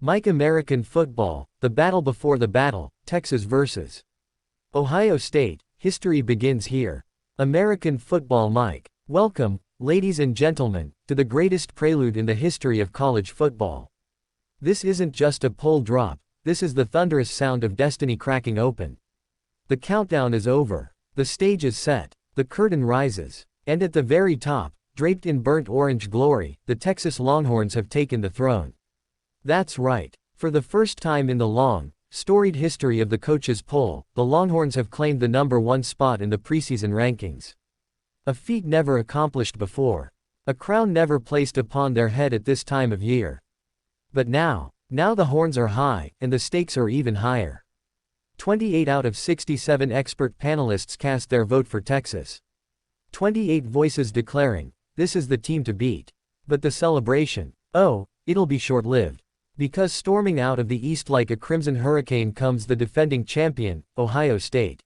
Mike American football, the battle before the battle, Texas vs. Ohio State, history begins here. American football Mike. Welcome, ladies and gentlemen, to the greatest prelude in the history of college football. This isn't just a pull drop, this is the thunderous sound of destiny cracking open. The countdown is over, the stage is set, the curtain rises, and at the very top, draped in burnt orange glory, the Texas Longhorns have taken the throne. That's right, for the first time in the long, storied history of the coaches' poll, the Longhorns have claimed the #1 spot in the preseason rankings. A feat never accomplished before. A crown never placed upon their head at this time of year. But now the horns are high, and the stakes are even higher. 28 out of 67 expert panelists cast their vote for Texas. 28 voices declaring, this is the team to beat. But the celebration, oh, it'll be short-lived. Because storming out of the East like a crimson hurricane comes the defending champion, Ohio State.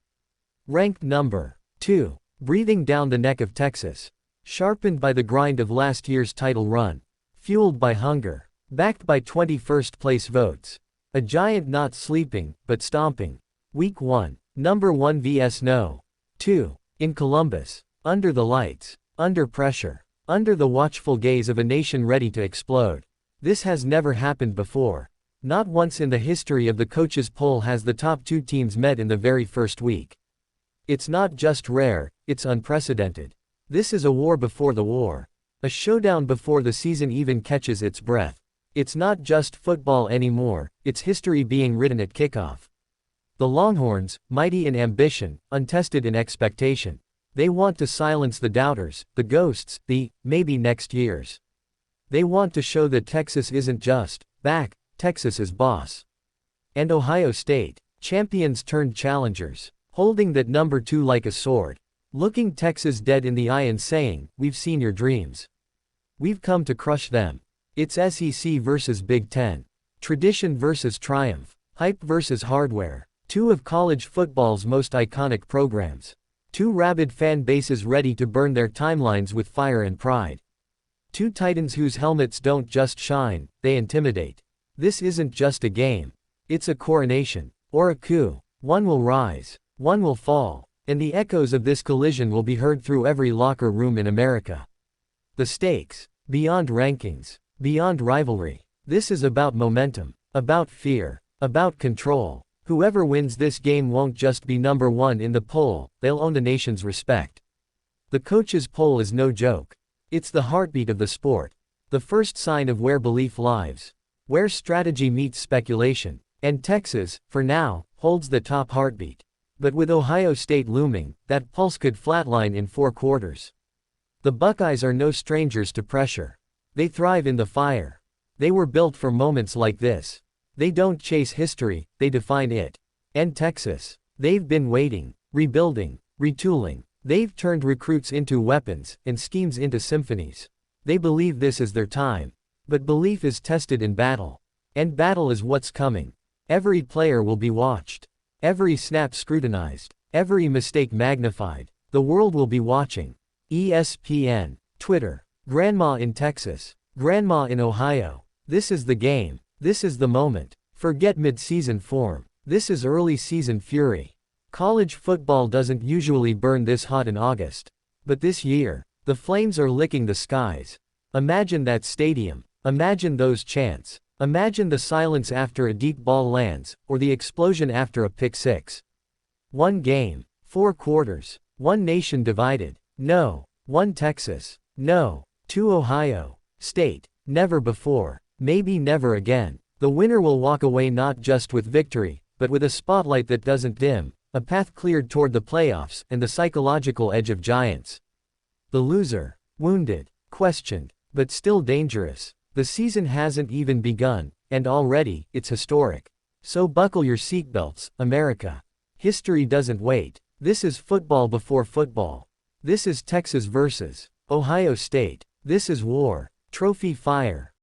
Ranked number 2, breathing down the neck of Texas. Sharpened by the grind of last year's title run. Fueled by hunger. Backed by 21st place votes. A giant not sleeping, but stomping. Week 1, #1 vs No. 2, in Columbus. Under the lights. Under pressure. Under the watchful gaze of a nation ready to explode. This has never happened before. Not once in the history of the coaches' poll has the top 2 teams met in the very first week. It's not just rare, it's unprecedented. This is a war before the war. A showdown before the season even catches its breath. It's not just football anymore, it's history being written at kickoff. The Longhorns, mighty in ambition, untested in expectation. They want to silence the doubters, the ghosts, the maybe next years. They want to show that Texas isn't just back, Texas is boss. And Ohio State, champions turned challengers, holding that #2 like a sword, looking Texas dead in the eye and saying, we've seen your dreams. We've come to crush them. It's SEC versus Big Ten. Tradition versus triumph. Hype versus hardware. 2 of college football's most iconic programs. 2 rabid fan bases ready to burn their timelines with fire and pride. 2 titans whose helmets don't just shine, they intimidate. This isn't just a game. It's a coronation. Or a coup. One will rise. One will fall. And the echoes of this collision will be heard through every locker room in America. The stakes. Beyond rankings. Beyond rivalry. This is about momentum. About fear. About control. Whoever wins this game won't just be #1 in the poll, they'll own the nation's respect. The coaches' poll is no joke. It's the heartbeat of the sport. The first sign of where belief lives. Where strategy meets speculation. And Texas, for now, holds the top heartbeat. But with Ohio State looming, that pulse could flatline in 4 quarters. The Buckeyes are no strangers to pressure. They thrive in the fire. They were built for moments like this. They don't chase history, they define it. And Texas, they've been waiting, rebuilding, retooling. They've turned recruits into weapons, and schemes into symphonies. They believe this is their time. But belief is tested in battle. And battle is what's coming. Every player will be watched. Every snap scrutinized. Every mistake magnified. The world will be watching. ESPN, Twitter, Grandma in Texas, Grandma in Ohio. This is the game. This is the moment. Forget mid-season form. This is early season fury. College football doesn't usually burn this hot in August. But this year, the flames are licking the skies. Imagine that stadium. Imagine those chants. Imagine the silence after a deep ball lands, or the explosion after a pick six. 1 game, 4 quarters, 1 nation divided. No. 1 Texas. No. 2 Ohio State. Never before. Maybe never again. The winner will walk away not just with victory, but with a spotlight that doesn't dim, a path cleared toward the playoffs, and the psychological edge of giants. The loser. Wounded. Questioned. But still dangerous. The season hasn't even begun, and already, it's historic. So buckle your seatbelts, America. History doesn't wait. This is football before football. This is Texas versus Ohio State. This is war. Trophy fire.